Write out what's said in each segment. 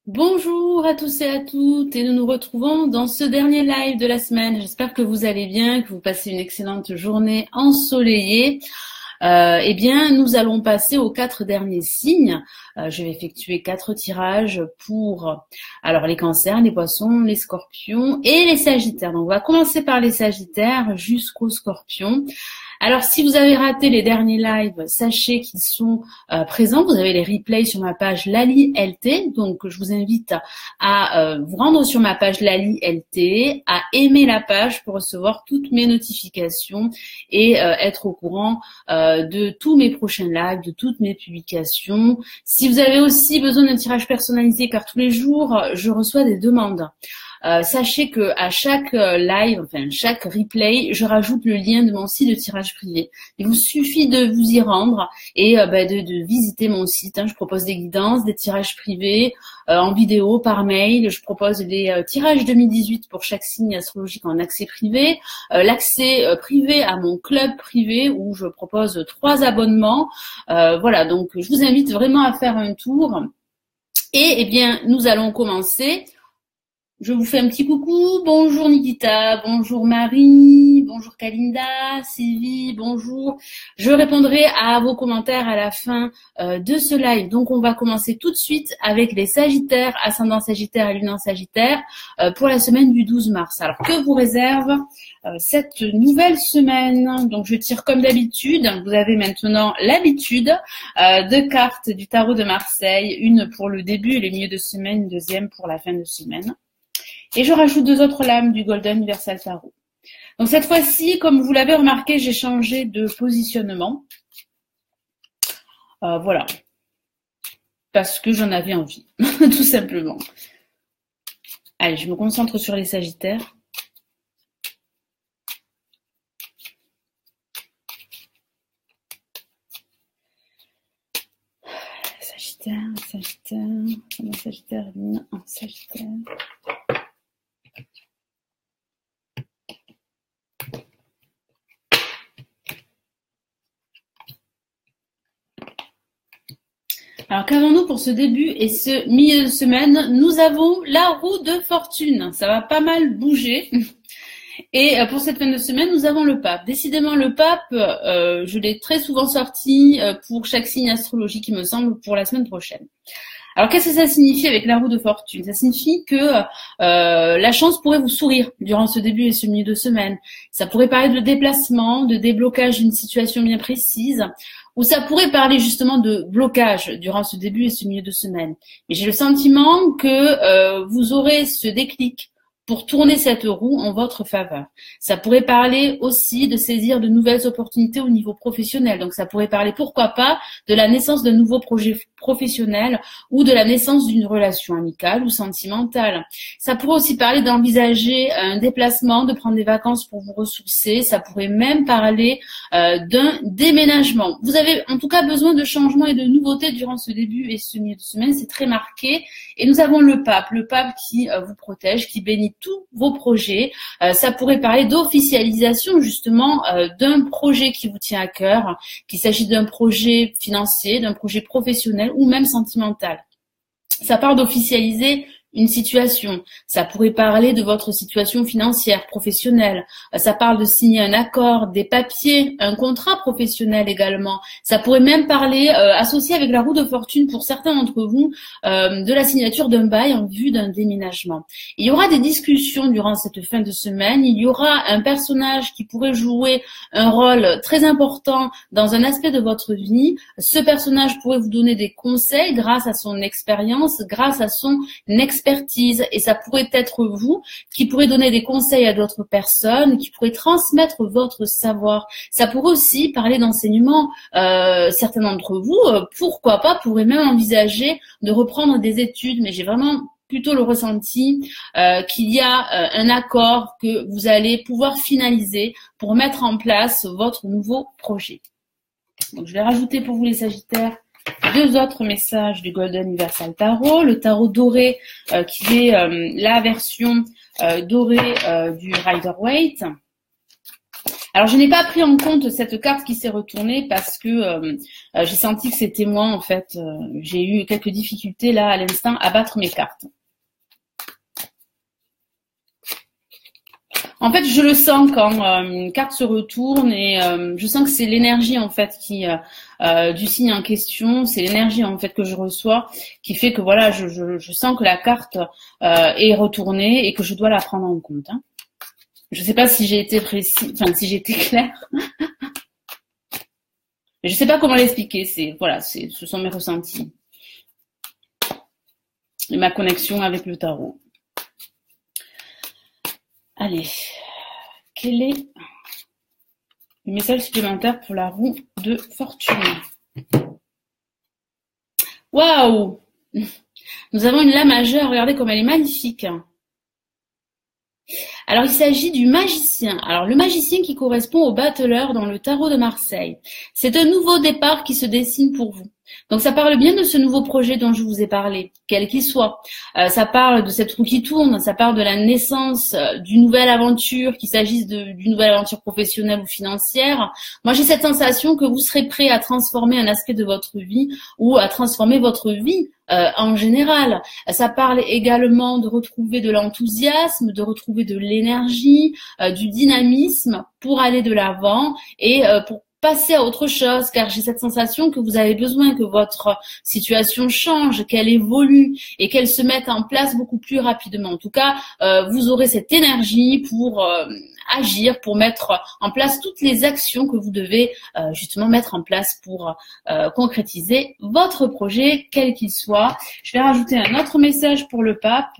Bonjour à tous et à toutes, et nous nous retrouvons dans ce dernier live de la semaine. J'espère que vous allez bien, que vous passez une excellente journée ensoleillée. Eh bien, nous allons passer aux 4 derniers signes. Je vais effectuer 4 tirages pour les cancers, les poissons, les scorpions et les sagittaires. Donc, on va commencer par les sagittaires jusqu'aux scorpions. Alors, si vous avez raté les derniers lives, sachez qu'ils sont présents. Vous avez les replays sur ma page Lali LT. Donc, je vous invite à vous rendre sur ma page Lali LT, à aimer la page pour recevoir toutes mes notifications et être au courant de tous mes prochains lives, de toutes mes publications. Si vous avez aussi besoin d'un tirage personnalisé, car tous les jours, je reçois des demandes. Sachez que à chaque live, chaque replay, je rajoute le lien de mon site de tirage privé. Il vous suffit de vous y rendre et de visiter mon site. Je propose des guidances, des tirages privés en vidéo, par mail. Je propose les tirages 2018 pour chaque signe astrologique en accès privé, l'accès privé à mon club privé où je propose 3 abonnements. Voilà, donc je vous invite vraiment à faire un tour. Et eh bien, nous allons commencer. Je vous fais un petit coucou. Bonjour Nikita, bonjour Marie, bonjour Kalinda, Sylvie, bonjour. Je répondrai à vos commentaires à la fin de ce live. Donc on va commencer tout de suite avec les Sagittaires, ascendant Sagittaire et lune en Sagittaire pour la semaine du 12 mars. Alors que vous réserve cette nouvelle semaine? Donc je tire comme d'habitude. Vous avez maintenant l'habitude de cartes du tarot de Marseille, une pour le début et le milieu de semaine, une deuxième pour la fin de semaine. Et je rajoute 2 autres lames du Golden Universal Tarot. Donc cette fois-ci, comme vous l'avez remarqué, j'ai changé de positionnement. Voilà. Parce que j'en avais envie, tout simplement. Allez, je me concentre sur les Sagittaires. Sagittaire, lune en Sagittaire. Alors qu'avons-nous pour ce début et ce milieu de semaine? Nous avons la roue de fortune. Ça va pas mal bouger. Et pour cette fin de semaine, nous avons le pape. Décidément, le pape, je l'ai très souvent sorti pour chaque signe astrologique, il me semble, pour la semaine prochaine. Alors, qu'est-ce que ça signifie avec la roue de fortune? Ça signifie que la chance pourrait vous sourire durant ce début et ce milieu de semaine. Ça pourrait parler de déplacement, de déblocage d'une situation bien précise, ou ça pourrait parler justement de blocage durant ce début et ce milieu de semaine. Mais j'ai le sentiment que vous aurez ce déclic pour tourner cette roue en votre faveur. Ça pourrait parler aussi de saisir de nouvelles opportunités au niveau professionnel. Donc ça pourrait parler, pourquoi pas, de la naissance d'un nouveau projet professionnel ou de la naissance d'une relation amicale ou sentimentale. Ça pourrait aussi parler d'envisager un déplacement, de prendre des vacances pour vous ressourcer. Ça pourrait même parler d'un déménagement. Vous avez en tout cas besoin de changements et de nouveautés durant ce début et ce milieu de semaine. C'est très marqué. Et nous avons le pape qui vous protège, qui bénit tous vos projets. Ça pourrait parler d'officialisation justement d'un projet qui vous tient à cœur, qu'il s'agit d'un projet financier, d'un projet professionnel ou même sentimental. Ça parle d'officialiser une situation. Ça pourrait parler de votre situation financière, professionnelle. Ça parle de signer un accord, des papiers, un contrat professionnel également. Ça pourrait même parler, associé avec la roue de fortune pour certains d'entre vous, de la signature d'un bail en vue d'un déménagement. Il y aura des discussions durant cette fin de semaine. Il y aura un personnage qui pourrait jouer un rôle très important dans un aspect de votre vie. Ce personnage pourrait vous donner des conseils grâce à son expérience, grâce à son expertise, et ça pourrait être vous qui pourrez donner des conseils à d'autres personnes, qui pourrez transmettre votre savoir. Ça pourrait aussi parler d'enseignement. Certains d'entre vous, pourquoi pas, pourraient même envisager de reprendre des études, mais j'ai vraiment plutôt le ressenti qu'il y a un accord que vous allez pouvoir finaliser pour mettre en place votre nouveau projet. Donc je vais rajouter pour vous les Sagittaires 2 autres messages du Golden Universal Tarot, le tarot doré qui est la version dorée du Rider-Waite. Alors, je n'ai pas pris en compte cette carte qui s'est retournée parce que j'ai senti que c'était moi, en fait. J'ai eu quelques difficultés là à l'instant à battre mes cartes. En fait, je le sens quand une carte se retourne et je sens que c'est l'énergie en fait qui du signe en question, c'est l'énergie en fait que je reçois qui fait que voilà, je sens que la carte est retournée et que je dois la prendre en compte. Hein. Je ne sais pas si j'ai été précis, enfin si j'ai été claire. Je ne sais pas comment l'expliquer. C'est voilà, ce sont mes ressentis et ma connexion avec le tarot. Allez, quel est le message supplémentaire pour la roue de fortune? Waouh! Nous avons une lame majeure, regardez comme elle est magnifique. Alors il s'agit du magicien. Alors le magicien qui correspond au battleur dans le tarot de Marseille. C'est un nouveau départ qui se dessine pour vous. Donc ça parle bien de ce nouveau projet dont je vous ai parlé, quel qu'il soit. Ça parle de cette roue qui tourne, ça parle de la naissance d'une nouvelle aventure, qu'il s'agisse d'une nouvelle aventure professionnelle ou financière. Moi j'ai cette sensation que vous serez prêt à transformer un aspect de votre vie ou à transformer votre vie en général. Ça parle également de retrouver de l'enthousiasme, de retrouver de l'énergie, du dynamisme pour aller de l'avant et pour passer à autre chose, car j'ai cette sensation que vous avez besoin que votre situation change, qu'elle évolue et qu'elle se mette en place beaucoup plus rapidement. En tout cas, vous aurez cette énergie pour agir, pour mettre en place toutes les actions que vous devez justement mettre en place pour concrétiser votre projet, quel qu'il soit. Je vais rajouter un autre message pour le pape.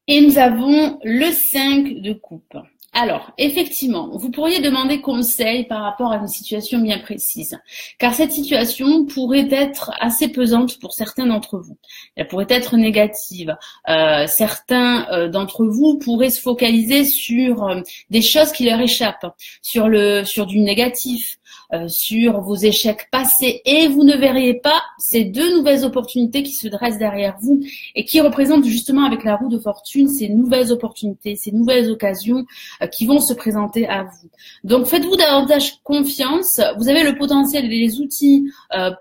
Et nous avons le 5 de coupe. Alors, effectivement, vous pourriez demander conseil par rapport à une situation bien précise, car cette situation pourrait être assez pesante pour certains d'entre vous. Elle pourrait être négative. Certains d'entre vous pourraient se focaliser sur des choses qui leur échappent, sur du négatif, sur vos échecs passés, et vous ne verriez pas ces deux nouvelles opportunités qui se dressent derrière vous et qui représentent justement avec la roue de fortune ces nouvelles opportunités, ces nouvelles occasions qui vont se présenter à vous. Donc faites-vous davantage confiance, vous avez le potentiel et les outils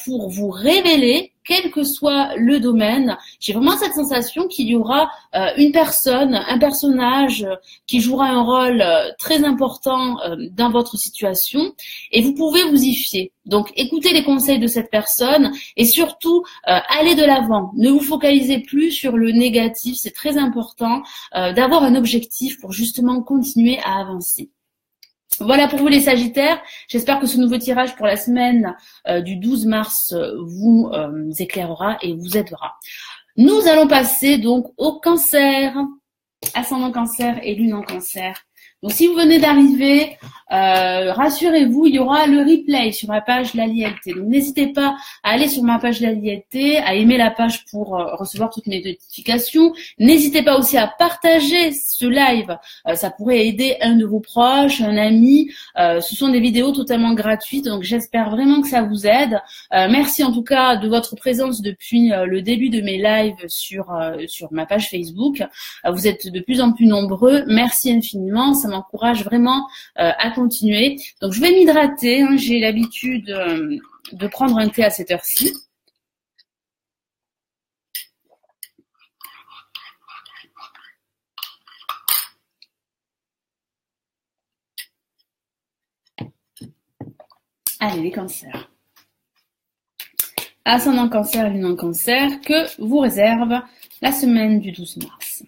pour vous révéler, quel que soit le domaine. J'ai vraiment cette sensation qu'il y aura une personne, un personnage qui jouera un rôle très important dans votre situation et vous pouvez vous y fier. Donc écoutez les conseils de cette personne et surtout allez de l'avant. Ne vous focalisez plus sur le négatif, c'est très important d'avoir un objectif pour justement continuer à avancer. Voilà pour vous les Sagittaires. J'espère que ce nouveau tirage pour la semaine du 12 mars vous éclairera et vous aidera. Nous allons passer donc au Cancer, ascendant Cancer et lune en Cancer. Donc si vous venez d'arriver, rassurez-vous, il y aura le replay sur ma page Lalialité. Donc n'hésitez pas à aller sur ma page Lalialité, à aimer la page pour recevoir toutes mes notifications. N'hésitez pas aussi à partager ce live. Ça pourrait aider un de vos proches, un ami. Ce sont des vidéos totalement gratuites, donc j'espère vraiment que ça vous aide. Merci en tout cas de votre présence depuis le début de mes lives sur ma page Facebook. Vous êtes de plus en plus nombreux. Merci infiniment. Ça m'encourage vraiment à continuer. Donc je vais m'hydrater, hein. J'ai l'habitude de prendre un thé à cette heure-ci. Allez, les cancers. Ascendant Cancer, lune en Cancer, que vous réserve la semaine du 12 mars.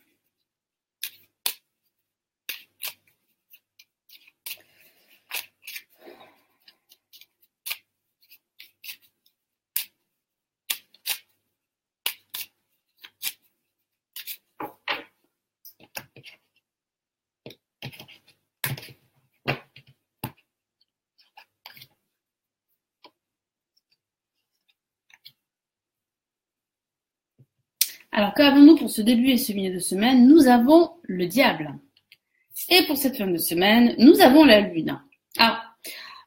Alors, qu'avons-nous pour ce début et ce milieu de semaine? Nous avons le diable. Et pour cette fin de semaine, nous avons la Lune.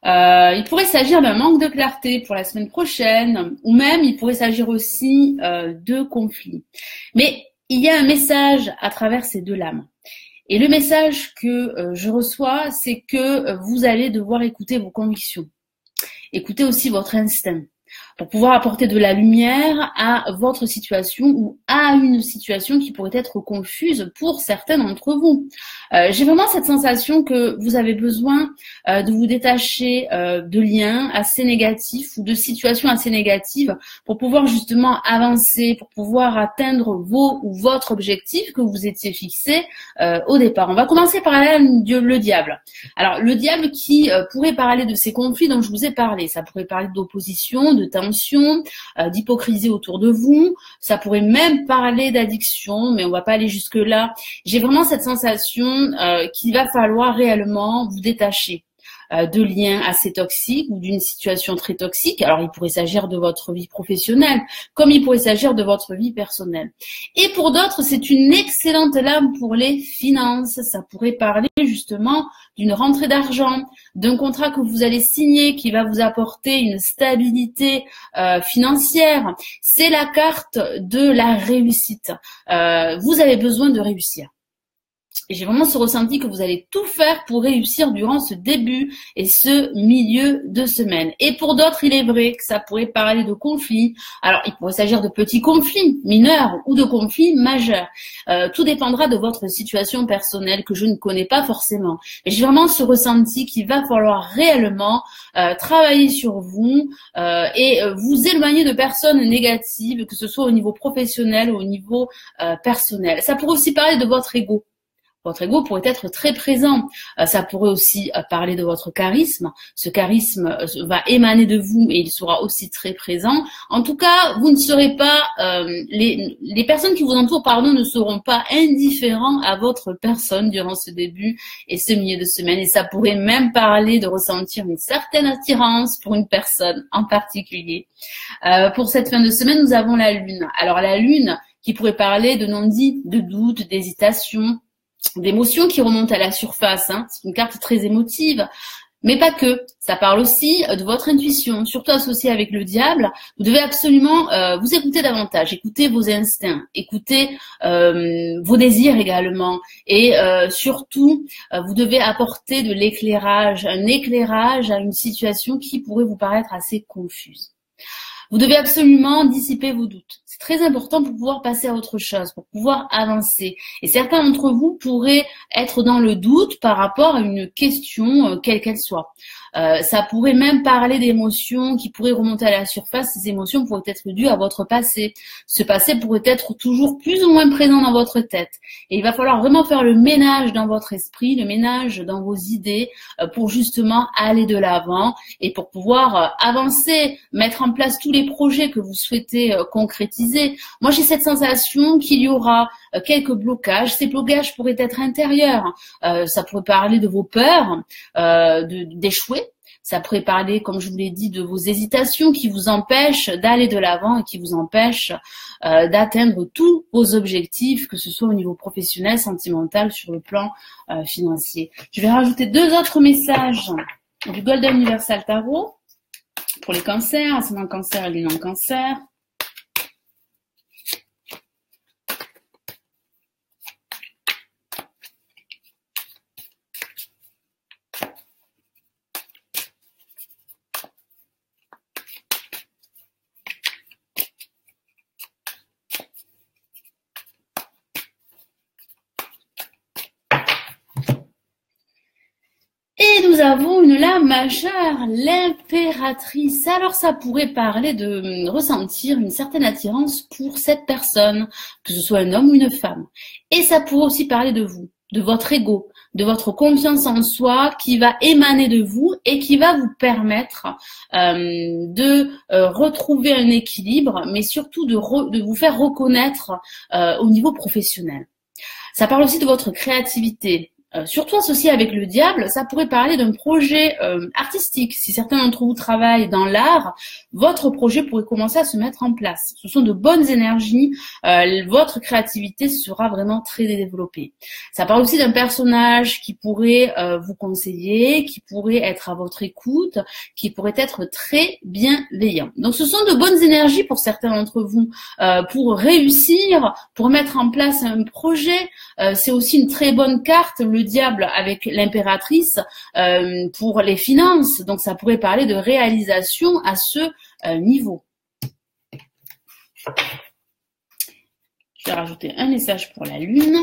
Il pourrait s'agir d'un manque de clarté pour la semaine prochaine, ou même il pourrait s'agir aussi de conflits. Mais il y a un message à travers ces deux lames. Et le message que je reçois, c'est que vous allez devoir écouter vos convictions. Écoutez aussi votre instinct pour pouvoir apporter de la lumière à votre situation ou à une situation qui pourrait être confuse pour certains d'entre vous. J'ai vraiment cette sensation que vous avez besoin de vous détacher de liens assez négatifs ou de situations assez négatives pour pouvoir justement avancer, pour pouvoir atteindre vos ou votre objectif que vous étiez fixé au départ. On va commencer par le diable. Alors, le diable qui pourrait parler de ces conflits dont je vous ai parlé. Ça pourrait parler d'opposition, de tension, d'hypocrisie autour de vous. Ça pourrait même parler d'addiction, mais on va pas aller jusque-là. J'ai vraiment cette sensation qu'il va falloir réellement vous détacher de liens assez toxiques ou d'une situation très toxique. Alors, il pourrait s'agir de votre vie professionnelle, comme il pourrait s'agir de votre vie personnelle. Et pour d'autres, c'est une excellente lame pour les finances. Ça pourrait parler justement d'une rentrée d'argent, d'un contrat que vous allez signer qui va vous apporter une stabilité financière. C'est la carte de la réussite. Vous avez besoin de réussir. Et j'ai vraiment ce ressenti que vous allez tout faire pour réussir durant ce début et ce milieu de semaine. Et pour d'autres, il est vrai que ça pourrait parler de conflits. Alors, il pourrait s'agir de petits conflits mineurs ou de conflits majeurs. Tout dépendra de votre situation personnelle que je ne connais pas forcément. Et j'ai vraiment ce ressenti qu'il va falloir réellement travailler sur vous et vous éloigner de personnes négatives, que ce soit au niveau professionnel ou au niveau personnel. Ça pourrait aussi parler de votre ego. Votre ego pourrait être très présent. Ça pourrait aussi parler de votre charisme. Ce charisme va émaner de vous et il sera aussi très présent. En tout cas, vous ne serez pas, les personnes qui vous entourent, ne seront pas indifférents à votre personne durant ce début et ce milieu de semaine. Et ça pourrait même parler de ressentir une certaine attirance pour une personne en particulier. Pour cette fin de semaine, nous avons la Lune. Alors la Lune qui pourrait parler de non-dits, de doutes, d'hésitation, d'émotions qui remontent à la surface. C'est une carte très émotive, mais pas que. Ça parle aussi de votre intuition, surtout associée avec le diable. Vous devez absolument vous écouter davantage, écouter vos instincts, écouter vos désirs également. Et surtout, vous devez apporter de l'éclairage, un éclairage à une situation qui pourrait vous paraître assez confuse. Vous devez absolument dissiper vos doutes. C'est très important pour pouvoir passer à autre chose, pour pouvoir avancer. Et certains d'entre vous pourraient être dans le doute par rapport à une question, quelle qu'elle soit. Ça pourrait même parler d'émotions qui pourraient remonter à la surface. Ces émotions pourraient être dues à votre passé. Ce passé pourrait être toujours plus ou moins présent dans votre tête. Et il va falloir vraiment faire le ménage dans votre esprit, le ménage dans vos idées pour justement aller de l'avant et pour pouvoir avancer, mettre en place tous les projets que vous souhaitez concrétiser. Moi, j'ai cette sensation qu'il y aura quelques blocages. Ces blocages pourraient être intérieurs. Ça pourrait parler de vos peurs, d'échouer. Ça pourrait parler, comme je vous l'ai dit, de vos hésitations qui vous empêchent d'aller de l'avant et qui vous empêchent d'atteindre tous vos objectifs, que ce soit au niveau professionnel, sentimental, sur le plan financier. Je vais rajouter 2 autres messages du Golden Universal Tarot pour les cancers, ascendant cancer et lune en cancer. Et nous avons une lame majeure, l'impératrice. Alors ça pourrait parler de ressentir une certaine attirance pour cette personne, que ce soit un homme ou une femme. Et ça pourrait aussi parler de vous, de votre ego, de votre confiance en soi qui va émaner de vous et qui va vous permettre de retrouver un équilibre, mais surtout de vous faire reconnaître au niveau professionnel. Ça parle aussi de votre créativité, surtout associé avec le diable, ça pourrait parler d'un projet artistique. Si certains d'entre vous travaillent dans l'art, votre projet pourrait commencer à se mettre en place. Ce sont de bonnes énergies, votre créativité sera vraiment très développée. Ça parle aussi d'un personnage qui pourrait vous conseiller, qui pourrait être à votre écoute, qui pourrait être très bienveillant. Donc ce sont de bonnes énergies pour certains d'entre vous, pour réussir, pour mettre en place un projet. C'est aussi une très bonne carte, le diable avec l'impératrice, pour les finances. Donc ça pourrait parler de réalisation à ce niveau. Je vais rajouter un message pour la lune.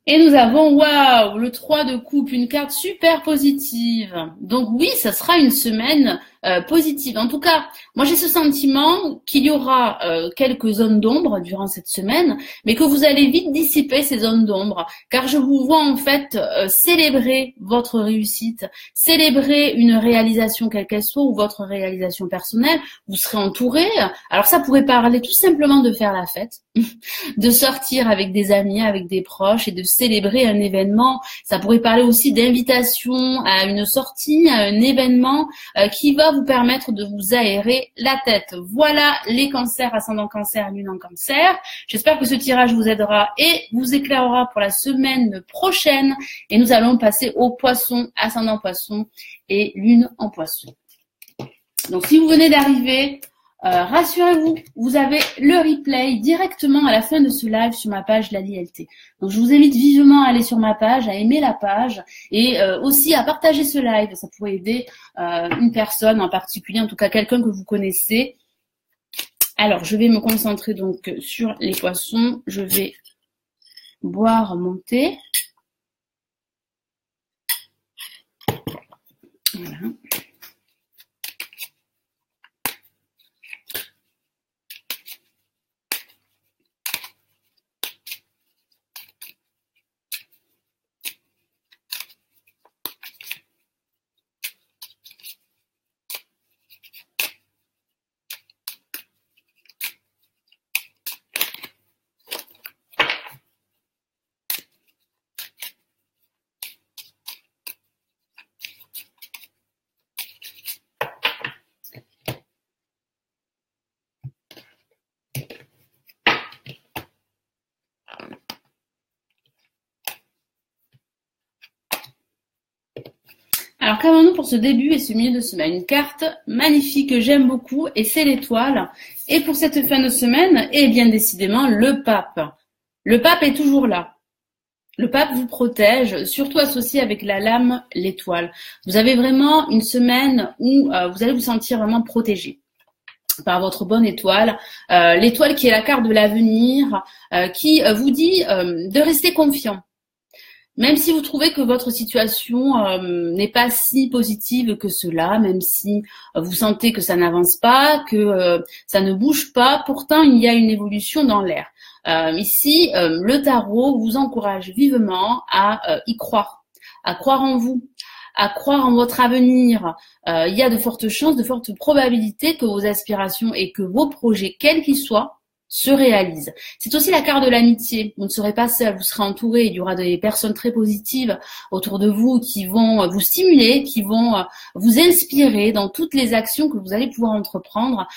Et nous avons, waouh, le 3 de coupe, une carte super positive. Donc oui, ça sera une semaine positive. En tout cas, moi j'ai ce sentiment qu'il y aura quelques zones d'ombre durant cette semaine, mais que vous allez vite dissiper ces zones d'ombre, car je vous vois en fait célébrer votre réussite, célébrer une réalisation quelle qu'elle soit ou votre réalisation personnelle. Vous serez entouré. Alors ça pourrait parler tout simplement de faire la fête, de sortir avec des amis, avec des proches et de célébrer un événement. Ça pourrait parler aussi d'invitation à une sortie, à un événement qui va vous permettre de vous aérer la tête. Voilà les cancers, ascendant cancer, lune en cancer. J'espère que ce tirage vous aidera et vous éclairera pour la semaine prochaine. Et nous allons passer au poisson, ascendant poisson et lune en poisson. Donc si vous venez d'arriver, rassurez-vous, vous avez le replay directement à la fin de ce live sur ma page Lali LT. Donc je vous invite vivement à aller sur ma page, à aimer la page et aussi à partager ce live. Ça pourrait aider une personne en particulier, en tout cas quelqu'un que vous connaissez. Alors je vais me concentrer donc sur les poissons. Je vais boire mon thé. Voilà. Alors qu'avons-nous pour ce début et ce milieu de semaine? Une carte magnifique que j'aime beaucoup et c'est l'étoile. Et pour cette fin de semaine, et bien décidément, le pape. Le pape est toujours là. Le pape vous protège, surtout associé avec la lame, l'étoile. Vous avez vraiment une semaine où vous allez vous sentir vraiment protégé par votre bonne étoile. L'étoile qui est la carte de l'avenir, qui vous dit de rester confiant. Même si vous trouvez que votre situation n'est pas si positive que cela, même si vous sentez que ça n'avance pas, que ça ne bouge pas, pourtant il y a une évolution dans l'air. Ici, le tarot vous encourage vivement à y croire, à croire en vous, à croire en votre avenir. Il y a de fortes chances, de fortes probabilités que vos aspirations et que vos projets, quels qu'ils soient, se réalise. C'est aussi la carte de l'amitié. Vous ne serez pas seul, vous serez entouré. Il y aura des personnes très positives autour de vous qui vont vous stimuler, qui vont vous inspirer dans toutes les actions que vous allez pouvoir entreprendre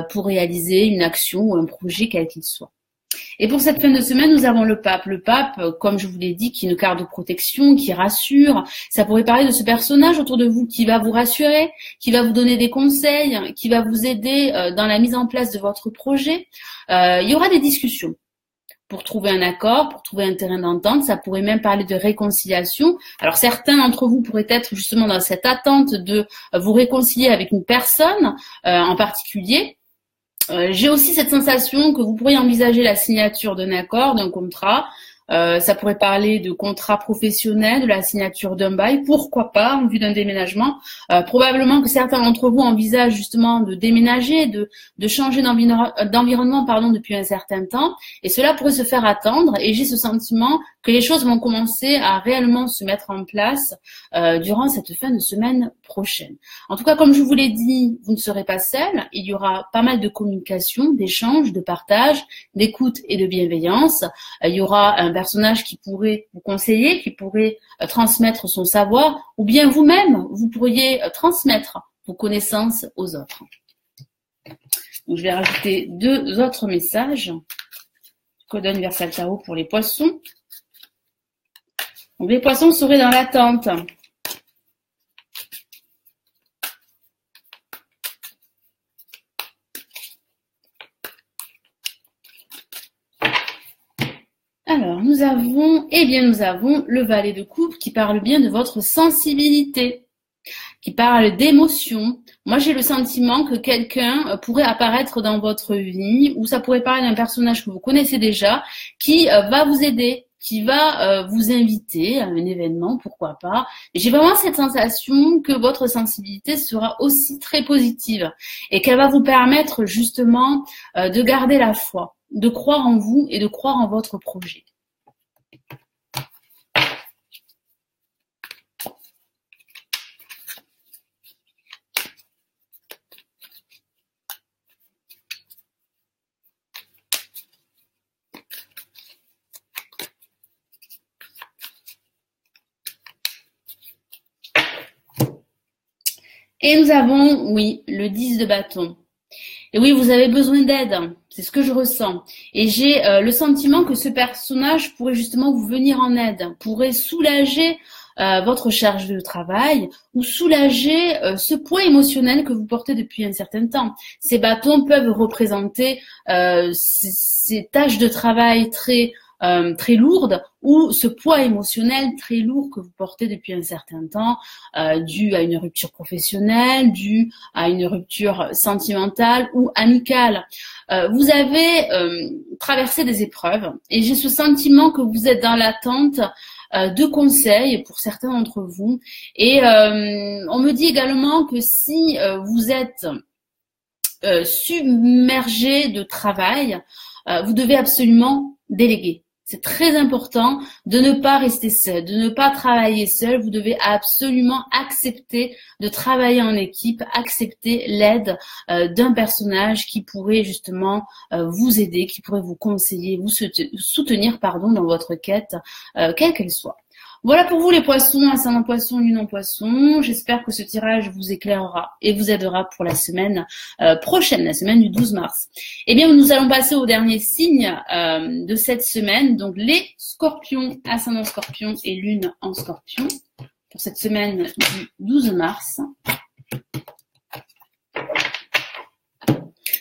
pour réaliser une action ou un projet quel qu'il soit. Et pour cette fin de semaine, nous avons le pape. Le pape, comme je vous l'ai dit, qui est une carte de protection, qui rassure. Ça pourrait parler de ce personnage autour de vous qui va vous rassurer, qui va vous donner des conseils, qui va vous aider dans la mise en place de votre projet. Il y aura des discussions pour trouver un accord, pour trouver un terrain d'entente. Ça pourrait même parler de réconciliation. Alors certains d'entre vous pourraient être justement dans cette attente de vous réconcilier avec une personne en particulier. J'ai aussi cette sensation que vous pourriez envisager la signature d'un accord, d'un contrat. Ça pourrait parler de contrat professionnel, de la signature d'un bail, pourquoi pas, en vue d'un déménagement. Probablement que certains d'entre vous envisagent justement de déménager, de changer d'environnement depuis un certain temps, et cela pourrait se faire attendre. Et j'ai ce sentiment que les choses vont commencer à réellement se mettre en place durant cette fin de semaine prochaine. En tout cas, comme je vous l'ai dit, vous ne serez pas seul. Il y aura pas mal de communication, d'échanges, de partage, d'écoute et de bienveillance. Il y aura un personnage qui pourrait vous conseiller, qui pourrait transmettre son savoir, ou bien vous-même, vous pourriez transmettre vos connaissances aux autres. Donc, je vais rajouter 2 autres messages. Code universel tarot pour les poissons. Donc, les poissons seraient dans l'attente. Alors, nous avons le valet de coupe qui parle bien de votre sensibilité, qui parle d'émotion. Moi, j'ai le sentiment que quelqu'un pourrait apparaître dans votre vie, ou ça pourrait parler d'un personnage que vous connaissez déjà, qui va vous aider, qui va vous inviter à un événement, pourquoi pas. Et j'ai vraiment cette sensation que votre sensibilité sera aussi très positive et qu'elle va vous permettre justement de garder la foi, de croire en vous et de croire en votre projet. Et nous avons, oui, le 10 de bâton. Et oui, vous avez besoin d'aide, c'est ce que je ressens. Et j'ai le sentiment que ce personnage pourrait justement vous venir en aide, pourrait soulager votre charge de travail ou soulager ce poids émotionnel que vous portez depuis un certain temps. Ces bâtons peuvent représenter ces tâches de travail très lourde ou ce poids émotionnel très lourd que vous portez depuis un certain temps, dû à une rupture professionnelle, dû à une rupture sentimentale ou amicale. Vous avez traversé des épreuves et j'ai ce sentiment que vous êtes dans l'attente de conseils pour certains d'entre vous. Et on me dit également que si vous êtes submergé de travail, vous devez absolument déléguer. C'est très important de ne pas rester seul, de ne pas travailler seul. Vous devez absolument accepter de travailler en équipe, accepter l'aide d'un personnage qui pourrait justement vous aider, qui pourrait vous conseiller, vous soutenir dans votre quête, quelle qu'elle soit. Voilà pour vous les poissons, ascendant poisson, lune en poisson. J'espère que ce tirage vous éclairera et vous aidera pour la semaine prochaine, la semaine du 12 mars. Eh bien, nous allons passer au dernier signe de cette semaine, donc les scorpions, ascendant scorpion et lune en scorpion, pour cette semaine du 12 mars.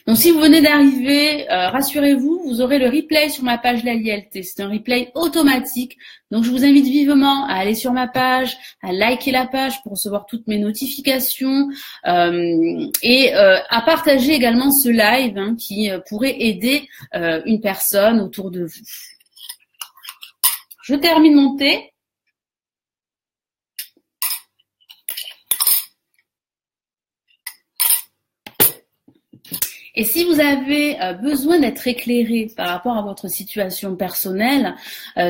Donc, si vous venez d'arriver, rassurez-vous, vous aurez le replay sur ma page l'AILT. C'est un replay automatique. Donc, je vous invite vivement à aller sur ma page, à liker la page pour recevoir toutes mes notifications et à partager également ce live qui pourrait aider une personne autour de vous. Je termine mon thé. Et si vous avez besoin d'être éclairé par rapport à votre situation personnelle,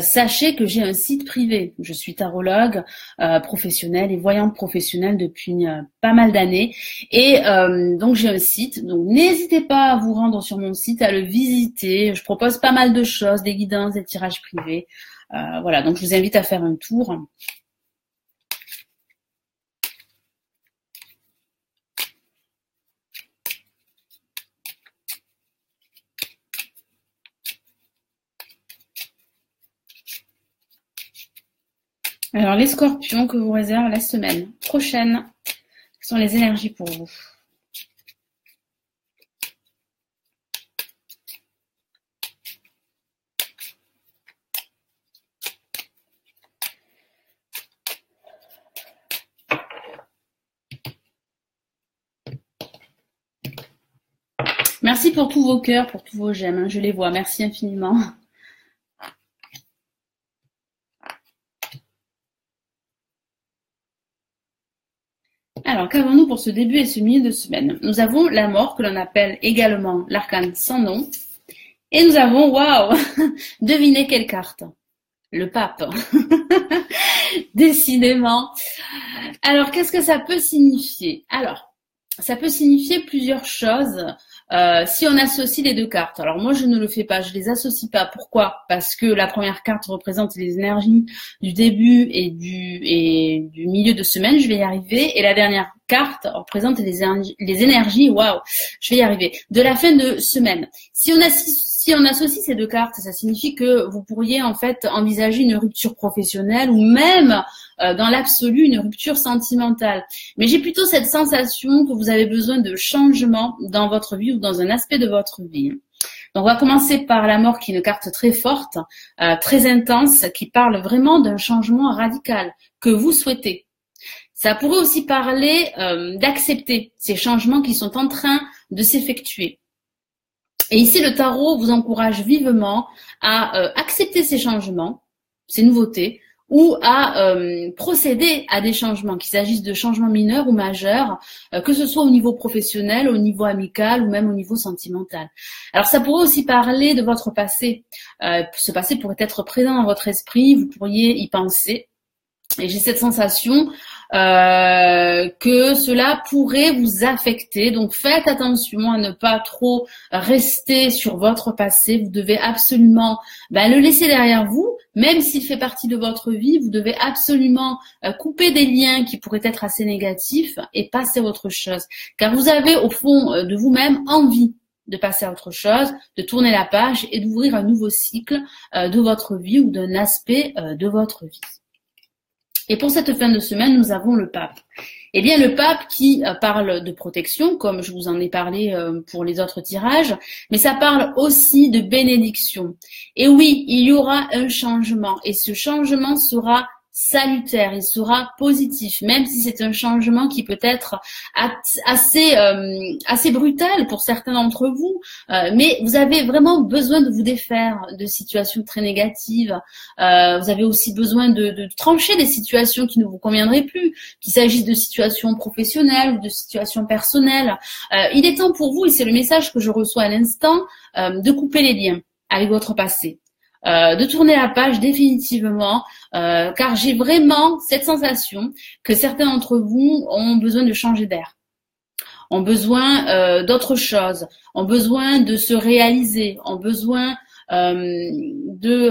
sachez que j'ai un site privé. Je suis tarologue professionnelle et voyante professionnelle depuis pas mal d'années. Et donc j'ai un site. Donc n'hésitez pas à vous rendre sur mon site, à le visiter. Je propose pas mal de choses, des guidances, des tirages privés. Voilà, donc je vous invite à faire un tour. Alors, les scorpions que vous réserve la semaine prochaine, quelles sont les énergies pour vous? Merci pour tous vos cœurs, pour tous vos j'aime, je les vois. Merci infiniment. Alors, qu'avons-nous pour ce début et ce milieu de semaine? Nous avons la mort, que l'on appelle également l'arcane sans nom. Et nous avons, waouh, devinez quelle carte? Le pape. Décidément. Alors, qu'est-ce que ça peut signifier? Alors, ça peut signifier plusieurs choses si on associe les deux cartes. Alors moi, je ne le fais pas, je les associe pas. Pourquoi? Parce que la première carte représente les énergies du début et du milieu de semaine, je vais y arriver. Et la dernière carte représente les énergies, waouh, je vais y arriver, de la fin de semaine. Si on associe ces deux cartes, ça signifie que vous pourriez en fait envisager une rupture professionnelle ou même dans l'absolu une rupture sentimentale. Mais j'ai plutôt cette sensation que vous avez besoin de changement dans votre vie ou dans un aspect de votre vie. Donc on va commencer par la mort qui est une carte très forte, très intense, qui parle vraiment d'un changement radical que vous souhaitez. Ça pourrait aussi parler d'accepter ces changements qui sont en train de s'effectuer. Et ici, le tarot vous encourage vivement à accepter ces changements, ces nouveautés, ou à procéder à des changements, qu'il s'agisse de changements mineurs ou majeurs, que ce soit au niveau professionnel, au niveau amical ou même au niveau sentimental. Alors ça pourrait aussi parler de votre passé. Ce passé pourrait être présent dans votre esprit, vous pourriez y penser. Et j'ai cette sensation que cela pourrait vous affecter. Donc faites attention à ne pas trop rester sur votre passé. Vous devez absolument le laisser derrière vous, même s'il fait partie de votre vie. Vous devez absolument couper des liens qui pourraient être assez négatifs et passer à autre chose. Car vous avez au fond de vous-même envie de passer à autre chose, de tourner la page et d'ouvrir un nouveau cycle de votre vie ou d'un aspect de votre vie. Et pour cette fin de semaine, nous avons le pape. Eh bien, le pape qui parle de protection, comme je vous en ai parlé pour les autres tirages, mais ça parle aussi de bénédiction. Et oui, il y aura un changement, et ce changement sera salutaire, il sera positif, même si c'est un changement qui peut être assez brutal pour certains d'entre vous, mais vous avez vraiment besoin de vous défaire de situations très négatives. Vous avez aussi besoin de trancher des situations qui ne vous conviendraient plus, qu'il s'agisse de situations professionnelles ou de situations personnelles. Il est temps pour vous, et c'est le message que je reçois à l'instant, de couper les liens avec votre passé. De tourner la page définitivement, car j'ai vraiment cette sensation que certains d'entre vous ont besoin de changer d'air, ont besoin d'autre chose, ont besoin de se réaliser, ont besoin de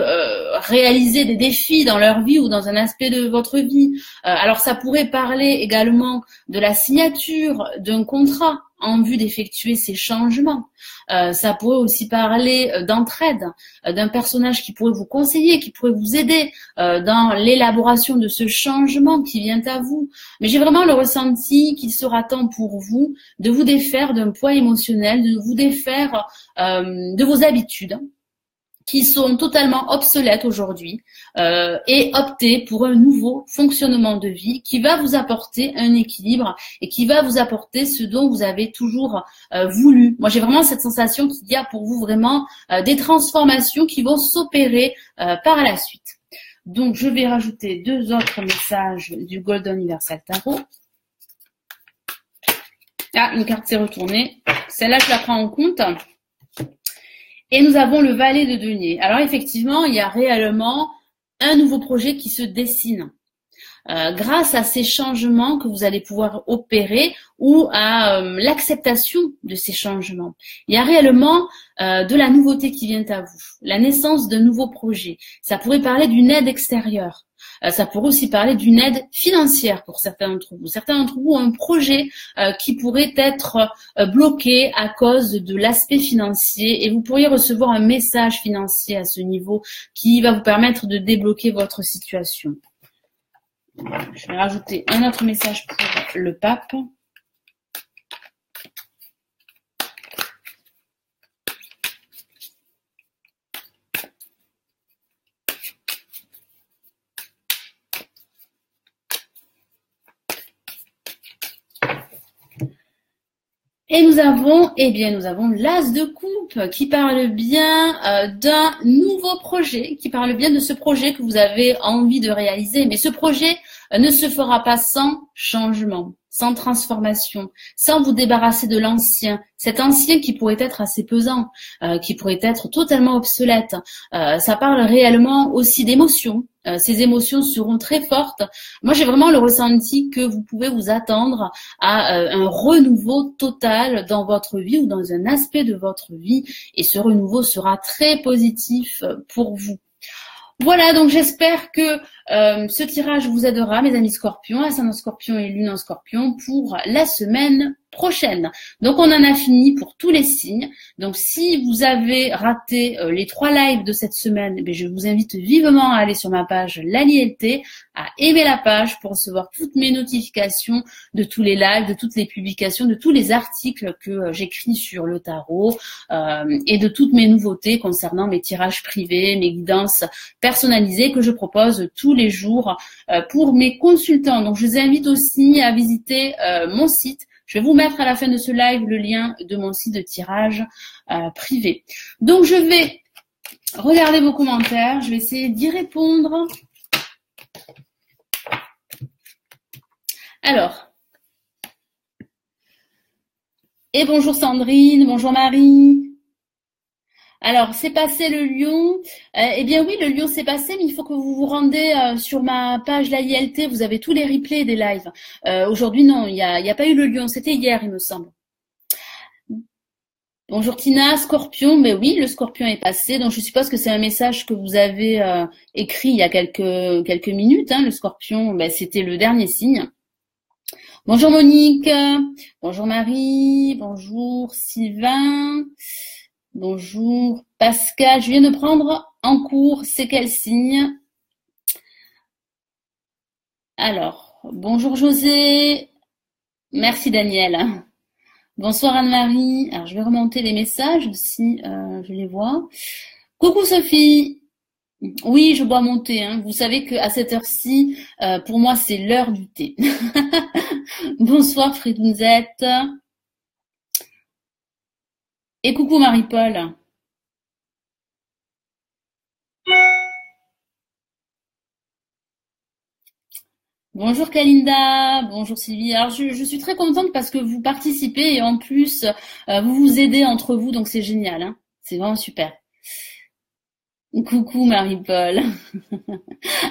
réaliser des défis dans leur vie ou dans un aspect de votre vie. Alors ça pourrait parler également de la signature d'un contrat en vue d'effectuer ces changements. Ça pourrait aussi parler d'entraide, d'un personnage qui pourrait vous conseiller, qui pourrait vous aider dans l'élaboration de ce changement qui vient à vous. Mais j'ai vraiment le ressenti qu'il sera temps pour vous de vous défaire d'un poids émotionnel, de vous défaire de vos habitudes qui sont totalement obsolètes aujourd'hui et opter pour un nouveau fonctionnement de vie qui va vous apporter un équilibre et qui va vous apporter ce dont vous avez toujours voulu. Moi, j'ai vraiment cette sensation qu'il y a pour vous vraiment des transformations qui vont s'opérer par la suite. Donc, je vais rajouter deux autres messages du Golden Universal Tarot. Ah, une carte s'est retournée. Celle-là, je la prends en compte. Et nous avons le valet de denier. Alors effectivement, il y a réellement un nouveau projet qui se dessine. Grâce à ces changements que vous allez pouvoir opérer ou à l'acceptation de ces changements. Il y a réellement de la nouveauté qui vient à vous, la naissance d'un nouveau projet. Ça pourrait parler d'une aide extérieure. Ça pourrait aussi parler d'une aide financière pour certains d'entre vous. Certains d'entre vous ont un projet qui pourrait être bloqué à cause de l'aspect financier et vous pourriez recevoir un message financier à ce niveau qui va vous permettre de débloquer votre situation. Je vais rajouter un autre message pour le pape. Et nous avons l'as de coupe qui parle bien d'un nouveau projet, qui parle bien de ce projet que vous avez envie de réaliser. Mais ce projet ne se fera pas sans changement. sans transformation, sans vous débarrasser de l'ancien, cet ancien qui pourrait être assez pesant, qui pourrait être totalement obsolète. Ça parle réellement aussi d'émotions. Ces émotions seront très fortes. Moi, j'ai vraiment le ressenti que vous pouvez vous attendre à un renouveau total dans votre vie ou dans un aspect de votre vie, et ce renouveau sera très positif pour vous. Voilà, donc j'espère que ce tirage vous aidera, mes amis scorpions, ascendant scorpion et lune en scorpion, pour la semaine prochaine. Donc on en a fini pour tous les signes. Donc si vous avez raté les 3 lives de cette semaine, eh bien, je vous invite vivement à aller sur ma page LaliLT, à aimer la page pour recevoir toutes mes notifications de tous les lives, de toutes les publications, de tous les articles que j'écris sur le tarot et de toutes mes nouveautés concernant mes tirages privés, mes guidances personnalisées que je propose tous les jours pour mes consultants. Donc je vous invite aussi à visiter mon site. Je vais vous mettre à la fin de ce live le lien de mon site de tirage privé. Donc je vais regarder vos commentaires, je vais essayer d'y répondre. Alors, et bonjour Sandrine, bonjour Marie. Alors, c'est passé le lion. Eh bien oui, le lion s'est passé, mais il faut que vous vous rendez sur ma page LaliLT. Vous avez tous les replays des lives. Aujourd'hui, non, il y a pas eu le lion. C'était hier, il me semble. Bonjour Tina, scorpion. Mais oui, le scorpion est passé. Donc, je suppose que c'est un message que vous avez écrit il y a quelques minutes. Hein. Le scorpion, c'était le dernier signe. Bonjour Monique. Bonjour Marie. Bonjour Sylvain. Bonjour Pascal, je viens de prendre en cours, c'est quel signe? Alors, bonjour José, merci Daniel. Bonsoir Anne-Marie, alors je vais remonter les messages si je les vois. Coucou Sophie, oui je bois mon thé, hein. Vous savez qu'à cette heure-ci, pour moi c'est l'heure du thé. Bonsoir Fridounzette. Et coucou Marie-Paul. Bonjour Kalinda, bonjour Sylvie. Alors je suis très contente parce que vous participez et en plus vous vous aidez entre vous, donc c'est génial, hein. C'est vraiment super. Coucou Marie-Paul.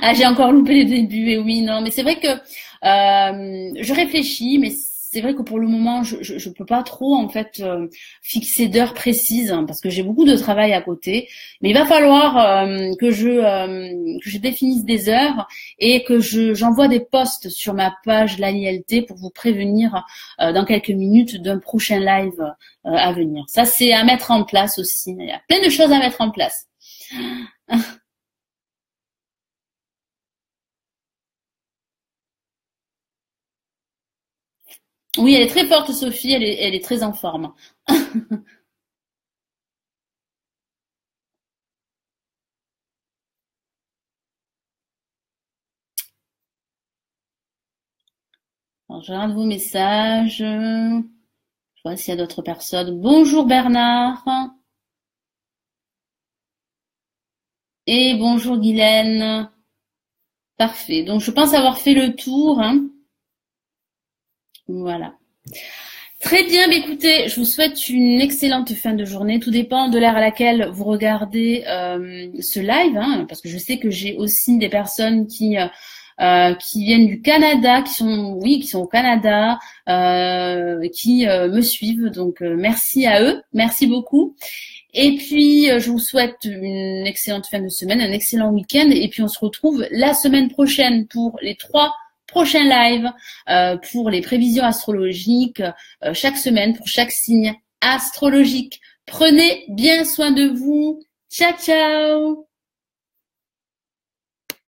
Ah, j'ai encore loupé les débuts, et oui, non, mais c'est vrai que je réfléchis, mais c'est vrai que pour le moment, je peux pas trop en fait fixer d'heures précises hein, parce que j'ai beaucoup de travail à côté. Mais il va falloir que je définisse des heures et que j'envoie des posts sur ma page LaliLT pour vous prévenir dans quelques minutes d'un prochain live à venir. Ça, c'est à mettre en place aussi. Il y a plein de choses à mettre en place. Oui, elle est très forte, Sophie. Elle est très en forme. Alors, je regarde vos messages. Je vois s'il y a d'autres personnes. Bonjour Bernard. Et bonjour Guylaine. Parfait. Donc, je pense avoir fait le tour. Hein. Voilà. Très bien, écoutez, je vous souhaite une excellente fin de journée. Tout dépend de l'heure à laquelle vous regardez ce live, hein, parce que je sais que j'ai aussi des personnes qui viennent du Canada, qui sont au Canada, qui me suivent. Donc merci à eux, merci beaucoup. Et puis je vous souhaite une excellente fin de semaine, un excellent week-end. Et puis on se retrouve la semaine prochaine pour les 3 prochains lives, pour les prévisions astrologiques chaque semaine pour chaque signe astrologique. Prenez bien soin de vous. Ciao, ciao!